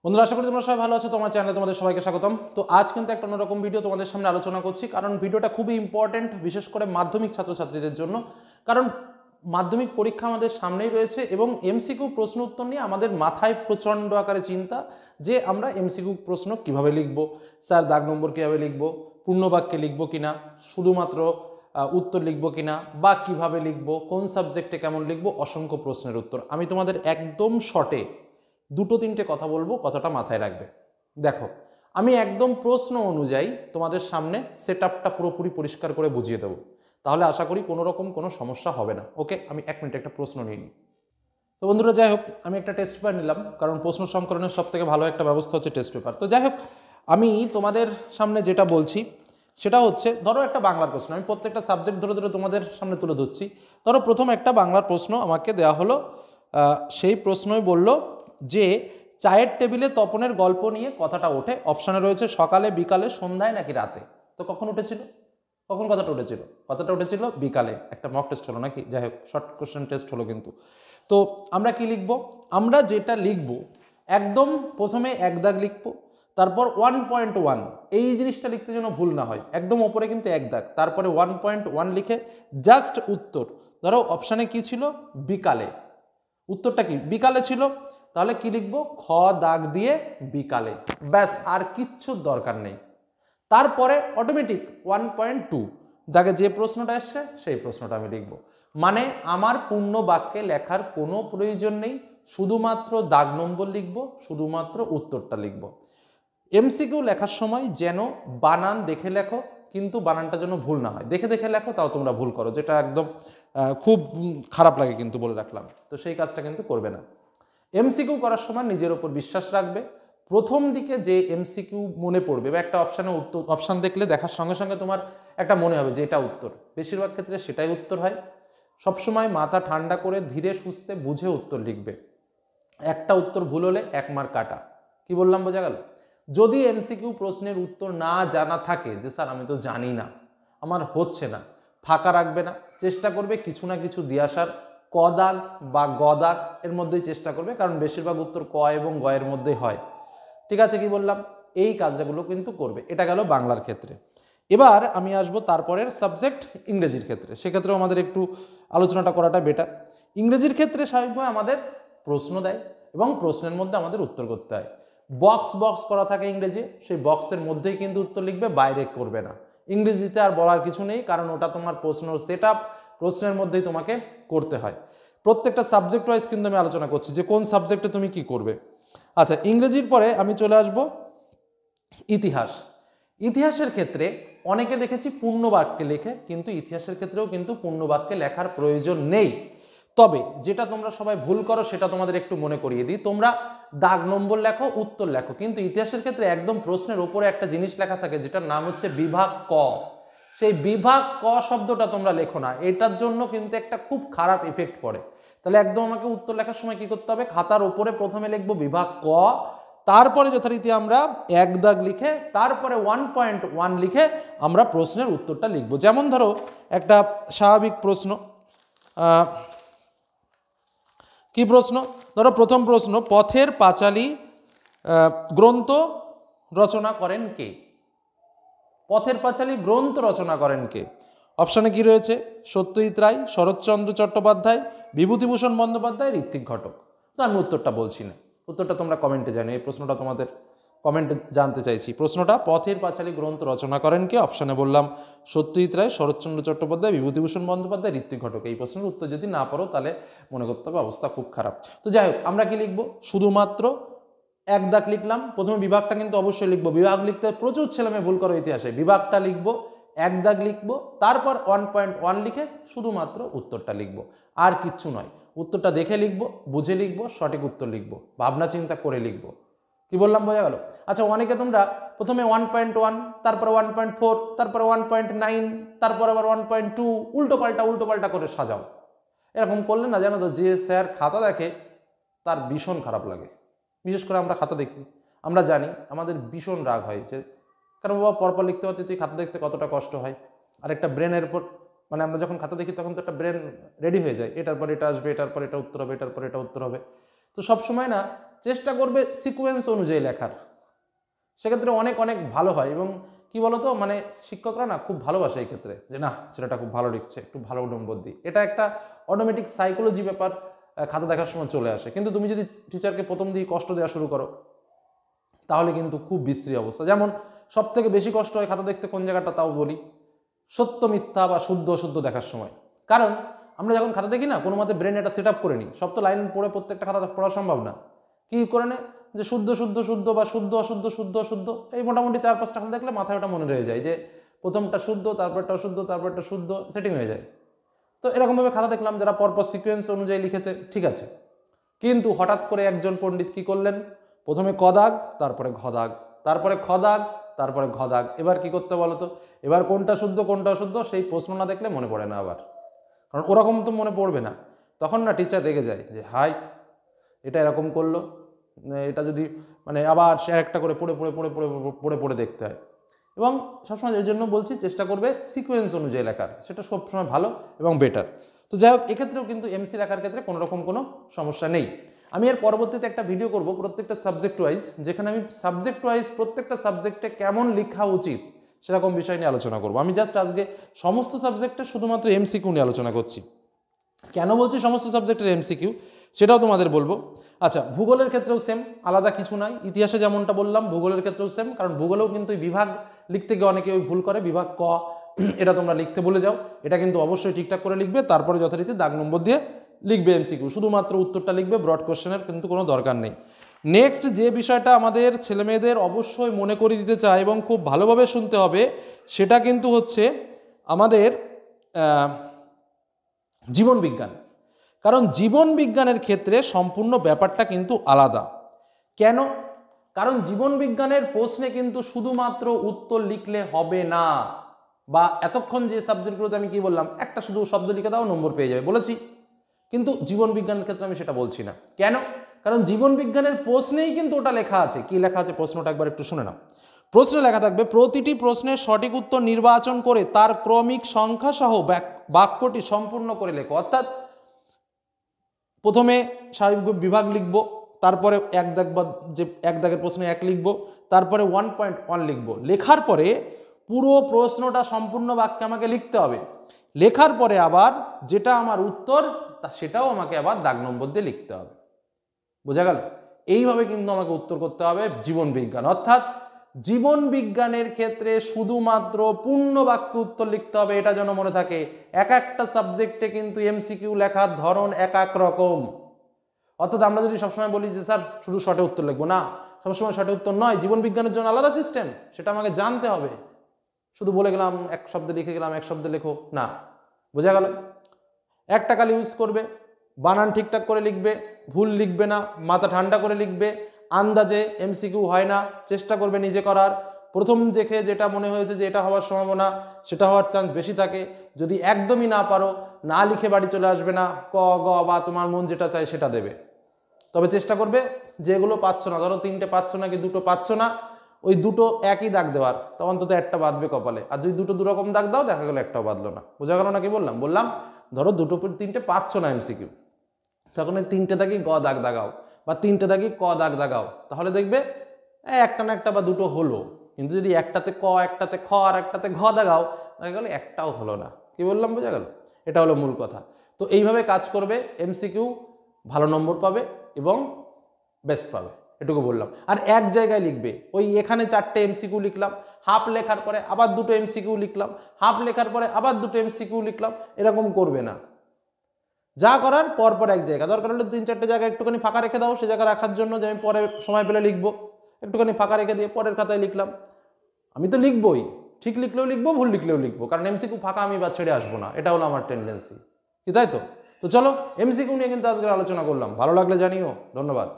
বন্ধুরা, আশা করি তোমরা সবাই ভালো আছো। তোমার চ্যানেলে তোমাদের সবাইকে স্বাগতম। তো আজ কিন্তু একটা অন্যরকম ভিডিও তোমাদের সামনে আলোচনা করছি, কারণ ভিডিওটা খুবই ইম্পর্টেন্ট, বিশেষ করে মাধ্যমিক ছাত্রছাত্রীদের জন্য। কারণ মাধ্যমিক পরীক্ষা আমাদের সামনেই রয়েছে এবং এমসিকিউ প্রশ্ন উত্তর নিয়ে আমাদের মাথায় প্রচণ্ড আকারে চিন্তা যে আমরা এমসিকিউ প্রশ্ন কিভাবে লিখব, স্যার দাগ নম্বর কীভাবে লিখব, পূর্ণবাক্যে লিখব কিনা, শুধুমাত্র উত্তর লিখব কিনা, বা কিভাবে লিখব, কোন সাবজেক্টে কেমন লিখব, অসংখ্য প্রশ্নের উত্তর আমি তোমাদের একদম শর্টে দুটো তিনটে কথা বলবো, কথাটা মাথায় রাখবে। দেখো, আমি একদম প্রশ্ন অনুযায়ী তোমাদের সামনে সেট আপটা পুরোপুরি পরিষ্কার করে বুঝিয়ে দেবো, তাহলে আশা করি কোনো রকম কোনো সমস্যা হবে না। ওকে, আমি 1 মিনিট একটা প্রশ্ন নিই। তো বন্ধুরা, যাই হোক, আমি একটা টেস্ট পেপার নিলাম, কারণ প্রশ্ন সংকলনের সব থেকে ভালো একটা ব্যবস্থা হচ্ছে টেস্ট পেপার। তো যাই হোক, আমি তোমাদের সামনে যেটা বলছি সেটা হচ্ছে, ধরো একটা বাংলার প্রশ্ন, আমি প্রত্যেকটা সাবজেক্ট ধরে ধরে তোমাদের সামনে তুলে ধরছি। ধরো প্রথম একটা বাংলার প্রশ্ন আমাকে দেওয়া হলো, সেই প্রশ্নই বলল যে চায়ের টেবিলে তপনের গল্প নিয়ে কথাটা ওঠে। অপশানে রয়েছে সকালে, বিকালে, সন্ধ্যায় নাকি রাতে। তো কখন উঠেছিল? কখন কথাটা উঠেছিল? কথাটা উঠেছিল বিকালে। একটা মক টেস্ট হলো নাকি? যাই হোক, শর্ট কোশ্চেন টেস্ট হলো কিন্তু। তো আমরা কি লিখব? আমরা যেটা লিখব, একদম প্রথমে এক দাগ লিখব, তারপর 1.1, এই জিনিসটা লিখতে যেন ভুল না হয়, একদম ওপরে কিন্তু এক দাগ, তারপরে 1.1 লিখে জাস্ট উত্তর। ধরো অপশানে কি ছিল? বিকালে। উত্তরটা কি? বিকালে ছিল। তাহলে কি লিখব? খ দাগ দিয়ে বিকালে, ব্যাস, আর কিচ্ছুর দরকার নেই। তারপরে অটোমেটিক 1.2 দাগে যে প্রশ্নটা এসছে সেই প্রশ্নটা আমি লিখব। মানে আমার পূর্ণ বাক্যে লেখার কোনো প্রয়োজন নেই, শুধুমাত্র দাগ নম্বর লিখব, শুধুমাত্র উত্তরটা লিখব। এমসিকিউ লেখার সময় যেন বানান দেখে লেখো, কিন্তু বানানটা যেন ভুল না হয়। দেখে দেখে লেখো, তাও তোমরা ভুল করো, যেটা একদম খুব খারাপ লাগে কিন্তু, বলে রাখলাম। তো সেই কাজটা কিন্তু করবে না। এমসিকিউ করার সময় নিজের ওপর বিশ্বাস রাখবে। প্রথম দিকে যে এমসিকিউ মনে পড়বে, বা একটা অপশানে উত্তর, অপশান দেখলে দেখার সঙ্গে সঙ্গে তোমার একটা মনে হবে যে এটা উত্তর, বেশিরভাগ ক্ষেত্রে সেটাই উত্তর হয়। সবসময় মাথা ঠান্ডা করে ধীরে সুস্থে বুঝে উত্তর লিখবে। একটা উত্তর ভুল হলে 1 মার্ক কাটা। কি বললাম, বোঝা গেল? যদি এমসিকিউ প্রশ্নের উত্তর না জানা থাকে, যে স্যার আমি তো জানি না, আমার হচ্ছে না, ফাঁকা রাখবে না, চেষ্টা করবে কিছু না কিছু দিয়ে আসার। ক দাগ বা গ দাগ এর মধ্যেই চেষ্টা করবে, কারণ বেশিরভাগ উত্তর ক এবং গ এর মধ্যেই হয়। ঠিক আছে, কি বললাম? এই কাজগুলো কিন্তু করবে। এটা গেল বাংলার ক্ষেত্রে। এবার আমি আসবো তারপরের সাবজেক্ট ইংরেজির ক্ষেত্রে। সেক্ষেত্রেও আমাদের একটু আলোচনাটা করাটা বেটার। ইংরেজির ক্ষেত্রে স্বাভাবিকভাবে আমাদের প্রশ্ন দেয় এবং প্রশ্নের মধ্যে আমাদের উত্তর করতে হয়। বক্স বক্স করা থাকে ইংরেজি, সেই বক্সের মধ্যেই কিন্তু উত্তর লিখবে, বাইরে করবে না। ইংরেজিতে আর বলার কিছু নেই, কারণ ওটা তোমার প্রশ্ন সেট আপ, প্রশ্নের মধ্যেই তোমাকে করতে হয়। প্রত্যেকটা সাবজেক্ট ওয়াইজ কিন্তু আমি আলোচনা করছি যে কোন সাবজেক্টে তুমি কি করবে। আচ্ছা, ইংরেজির পরে আমি চলে আসব ইতিহাস। ইতিহাসের ক্ষেত্রে অনেকে দেখেছি পূর্ণ বাক্যে লেখে, কিন্তু ইতিহাসের ক্ষেত্রেও কিন্তু পূর্ণ বাক্যে লেখার প্রয়োজন নেই। তবে যেটা তোমরা সবাই ভুল করো সেটা তোমাদের একটু মনে করিয়ে দিই। তোমরা দাগ নম্বর লেখো, উত্তর লেখো, কিন্তু ইতিহাসের ক্ষেত্রে একদম প্রশ্নের ওপরে একটা জিনিস লেখা থাকে, যেটার নাম হচ্ছে বিভাগ ক। সেই বিভাগ ক শব্দটা তোমরা লেখো না, এটার জন্য কিন্তু একটা খুব খারাপ এফেক্ট পড়ে। তাহলে একদম আমাকে উত্তর লেখার সময় কি করতে হবে? খাতার ওপরে প্রথমে লিখবো বিভাগ ক, তারপরে যথারীতি আমরা এক দাগ লিখে, তারপরে 1.1 লিখে আমরা প্রশ্নের উত্তরটা লিখব। যেমন ধরো একটা স্বাভাবিক প্রশ্ন, কি প্রশ্ন? ধরো প্রথম প্রশ্ন, পথের পাঁচালী গ্রন্থ রচনা করেন কে? পথের পাঁচালী গ্রন্থ রচনা করেন কে? অপশানে কি রয়েছে? সত্যজিৎ রায়, শরৎচন্দ্র চট্টোপাধ্যায়, বিভূতিভূষণ বন্দ্যোপাধ্যায়, ঋত্বিক ঘটক। তো আমি উত্তরটা বলছি না, উত্তরটা তোমরা কমেন্টে জানো। এই প্রশ্নটা তোমাদের কমেন্টে জানতে চাইছি। প্রশ্নটা, পথের পাঁচালী গ্রন্থ রচনা করেন কে? অপশানে বললাম সত্যজিৎ রায়, শরৎচন্দ্র চট্টোপাধ্যায়, বিভূতিভূষণ বন্দ্যোপাধ্যায়, ঋত্বিক ঘটক। এই প্রশ্নের উত্তর যদি না পারো তাহলে মনে করতে হবে অবস্থা খুব খারাপ। তো যাই হোক, আমরা কি লিখবো? শুধুমাত্র এক দাগ লিখলাম। প্রথমে বিভাগটা কিন্তু অবশ্যই লিখবো। বিভাগ লিখতে প্রচুর ছেলেমেয়ে ভুল করো ইতিহাসে। বিভাগটা লিখবো, এক দাগ লিখবো, তারপর 1.1 লিখে শুধুমাত্র উত্তরটা লিখবো, আর কিচ্ছু নয়। উত্তরটা দেখে লিখবো, বুঝে লিখবো, সঠিক উত্তর লিখবো, ভাবনা চিন্তা করে লিখবো। কি বললাম, বোঝা গেল? আচ্ছা, অনেকে তোমরা প্রথমে 1.1, তারপরে 1.4, তারপরে 1.9, তারপর আবার 1.2, উল্টো পাল্টা করে সাজাও। এরকম করলে না, জানো তো, যে স্যার খাতা দেখে তার ভীষণ খারাপ লাগে। বিশেষ করে আমরা খাতা দেখি, আমরা জানি আমাদের ভীষণ রাগ হয়, যে কারণ বাবা পরপর লিখতে পারতে তুই খাতা দেখতে কতটা কষ্ট হয়। আর একটা ব্রেনের উপর, মানে আমরা যখন খাতা দেখি তখন তো একটা ব্রেন রেডি হয়ে যায়, এটার পর এটা আসবে, এটার পর এটা উত্তর হবে, এটার পর এটা উত্তর হবে। তো সবসময় না চেষ্টা করবে সিকোয়েন্স অনুযায়ী লেখার, সেক্ষেত্রে অনেক অনেক ভালো হয়। এবং কি বলতো, মানে শিক্ষকরা না খুব ভালোবাসে এই ক্ষেত্রে, যে না ছেলেটা খুব ভালো লিখছে, একটু ভালো নম্বর দিই। এটা একটা অটোমেটিক সাইকোলজি ব্যাপার খাতা দেখার সময় চলে আসে। কিন্তু তুমি যদি টিচারকে প্রথম দিকে কষ্ট দেওয়া শুরু করো, তাহলে কিন্তু খুব বিশ্রী অবস্থা। যেমন সব থেকে বেশি কষ্ট হয় খাতা দেখতে কোন জায়গাটা, তাও বলি, সত্য মিথ্যা বা শুদ্ধ অশুদ্ধ দেখার সময়। কারণ আমরা যখন খাতা দেখি না, কোনো মতে ব্রেন এটা সেট আপ করে নিই, সব তো লাইন পড়ে প্রত্যেকটা খাতা পড়া সম্ভব না। কি করে নে, যে শুদ্ধ শুদ্ধ শুদ্ধ বা শুদ্ধ অশুদ্ধ শুদ্ধ অশুদ্ধ, এই মোটামুটি 4-5টা খাতা দেখলে মাথায় ওটা মনে রয়ে যায় যে প্রথমটা শুদ্ধ, তারপরটা অশুদ্ধ, তারপরটা শুদ্ধ, সেটিং হয়ে যায়। তো এরকমভাবে খাতা দেখলাম যারা পরপর সিকোয়েন্স অনুযায়ী লিখেছে, ঠিক আছে। কিন্তু হঠাৎ করে একজন পণ্ডিত কি করলেন, প্রথমে ক দাগ, তারপরে ঘ দাগ, তারপরে খ দাগ, তারপরে ঘ দাগ। এবার কি করতে বলো তো, এবার কোনটা শুদ্ধ কোনটা অশুদ্ধ সেই প্রশ্ন না দেখলে মনে পড়ে না আবার, কারণ ওরকম তো মনে পড়বে না। তখন না টিচার রেগে যায় যে হাই এটা এরকম করলো, এটা যদি মানে আবার সে একটা করে পড়ে পড়ে পড়ে পড়ে পড়ে পড়ে দেখতে হয়। এবং সবসময় এই জন্য বলছি চেষ্টা করবে সিকোয়েন্স অনুযায়ী লেখার, সেটা সবসময় ভালো এবং বেটার। তো যাই হোক, এক্ষেত্রেও কিন্তু এমসি লেখার ক্ষেত্রে কোনো রকম কোনো সমস্যা নেই। আমি এর পরবর্তীতে একটা ভিডিও করব প্রত্যেকটা সাবজেক্ট ওয়াইজ, যেখানে আমি সাবজেক্ট ওয়াইজ প্রত্যেকটা সাবজেক্টে কেমন লেখা উচিত সেরকম বিষয় নিয়ে আলোচনা করব। আমি জাস্ট আজকে সমস্ত সাবজেক্টে শুধুমাত্র এমসিকিউ নিয়ে আলোচনা করছি। কেন বলছি সমস্ত সাবজেক্টের এমসিকিউ সেটাও তোমাদের বলবো। আচ্ছা, ভূগোলের ক্ষেত্রেও সেম, আলাদা কিছু নাই। ইতিহাসে যেমনটা বললাম, ভূগোলের ক্ষেত্রেও সেম, কারণ ভূগোলেও কিন্তু বিভাগ লিখতে গিয়ে অনেকে ওই ভুল করে, বিভাগ ক এটা তোমরা লিখতে বলে যাও, এটা কিন্তু অবশ্যই ঠিকঠাক করে লিখবে, তারপরে যথারীতি দাগ নম্বর দিয়ে লিখবে এমসিকিউ, শুধুমাত্র উত্তরটা লিখবে, ব্রড কোশ্চেনের কিন্তু কোনো দরকার নেই। নেক্সট যে বিষয়টা আমাদের ছেলেমেয়েদের অবশ্যই মনে করে দিতে চায় এবং খুব ভালোভাবে শুনতে হবে, সেটা কিন্তু হচ্ছে আমাদের জীবন বিজ্ঞান। কারণ জীবন বিজ্ঞানের ক্ষেত্রে সম্পূর্ণ ব্যাপারটা কিন্তু আলাদা। কেন? কারণ জীবন বিজ্ঞানের প্রশ্নে কিন্তু শুধুমাত্র উত্তর লিখলে হবে না, বা এতক্ষণ যে সাবজেক্টগুলোতে আমি কি বললাম, একটা শুধু শব্দ লিখে দাও নম্বর পেয়ে যাবে বলেছি, কিন্তু জীবন বিজ্ঞানের ক্ষেত্রে আমি সেটা বলছি না। কেন? কারণ জীবন বিজ্ঞানের প্রশ্নেই কিন্তু ওটা লেখা আছে। কি লেখা আছে প্রশ্নটা একবার একটু শুনে নাও। প্রশ্নে লেখা থাকবে, প্রতিটি প্রশ্নের সঠিক উত্তর নির্বাচন করে তার ক্রমিক সংখ্যা সহ বাক্যটি সম্পূর্ণ করে লেখো। অর্থাৎ প্রথমে স্বাভাবিক বিভাগ লিখব, তারপরে এক দাগ বা যে এক দাগের প্রশ্নে 1 লিখব, তারপরে 1.1 লিখব। লেখার পরে পুরো প্রশ্নটা সম্পূর্ণ বাক্যে আমাকে লিখতে হবে। লেখার পরে আবার যেটা আমার উত্তর সেটাও আমাকে আবার দাগ নম্বর দিয়ে লিখতে হবে। বোঝা গেল? এইভাবে কিন্তু আমাকে উত্তর করতে হবে জীবন বিজ্ঞান। অর্থাৎ জীবন বিজ্ঞানের ক্ষেত্রে শুধুমাত্র পূর্ণ বাক্য উত্তর লিখতে হবে, এটা যেন মনে থাকে। এক একটা সাবজেক্টে কিন্তু এমসিকিউ লেখার ধরন এক এক রকম। অর্থাৎ আমরা যদি সবসময় বলি যে স্যার শুধু শর্টে উত্তর লিখবো, না, সবসময় শর্টে উত্তর নয়। জীবন বিজ্ঞানের জন্য আলাদা সিস্টেম, সেটা আমাকে জানতে হবে। শুধু বলে গেলাম এক শব্দে লিখে গেলাম, এক শব্দে লেখো না। বোঝা গেল? একটা কালি ইউজ করবে, বানান ঠিকঠাক করে লিখবে, ভুল লিখবে না, মাথা ঠান্ডা করে লিখবে। আন্দাজে এমসিকিউ হয় না, চেষ্টা করবে নিজে করার। প্রথম দেখে যেটা মনে হয়েছে যে এটা হওয়ার সম্ভাবনা, সেটা হওয়ার চান্স বেশি থাকে। যদি একদমই না পারো, না লিখে বাড়ি চলে আসবে না, ক গ বা তোমার মন যেটা চায় সেটা দেবে। তবে চেষ্টা করবে যেগুলো পাচ্ছ না, ধরো 3টে পাচ্ছ না কি 2টো পাচ্ছ না, ওই 2টো একই দাগ দেওয়ার, তখন অন্তত একটা বাঁধবে কপালে। আর যদি 2টো 2 রকম দাগ দাও, দেখা গেল একটাও বাঁধলো না। বোঝা গেল না কি বললাম? বললাম ধরো 2টো 3টে পাচ্ছ না এমসিকিউ, তখন এই 3টে দাগই গ দাগ দাগাও, বা 3টে দাগই ক দাগ দাগাও, তাহলে দেখবে একটা না একটা বা 2টো হলো। কিন্তু যদি একটাতে ক, একটাতে খ আর একটাতে ঘ দাগাও, দেখা গেল একটাও হলো না। কি বললাম? বোঝা গেল? এটা হলো মূল কথা। তো এইভাবে কাজ করবে, এমসিকিউ ভালো নম্বর পাবে এবং বেস্ট পাবে, এটুকু বললাম। আর এক জায়গায় লিখবে, ওই এখানে 4টে এমসিকিউ লিখলাম, হাফ লেখার পরে আবার 2টো এমসিকিউ লিখলাম, হাফ লেখার পরে আবার 2টো এমসিকিউ লিখলাম, এরকম করবে না। যা করার পরপর এক জায়গা, দরকার হলে 3-4টে জায়গায় একটুখানি ফাঁকা রেখে দাও, সে জায়গা রাখার জন্য যে আমি পরে সময় পেলে লিখবো, একটুখানি ফাঁকা রেখে দিয়ে পরের খাতায় লিখলাম। আমি তো লিখবই, ঠিক লিখলেও লিখবো, ভুল লিখলেও লিখবো, কারণ এমসিকিউ ফাঁকা আমি বা ছেড়ে আসবো না, এটা হলো আমার টেন্ডেন্সি। কি তাই তো? তো চলো, এমসিকিউ নিয়ে কিন্তু আজকে আলোচনা করলাম। ভালো লাগলে জানিও। ধন্যবাদ।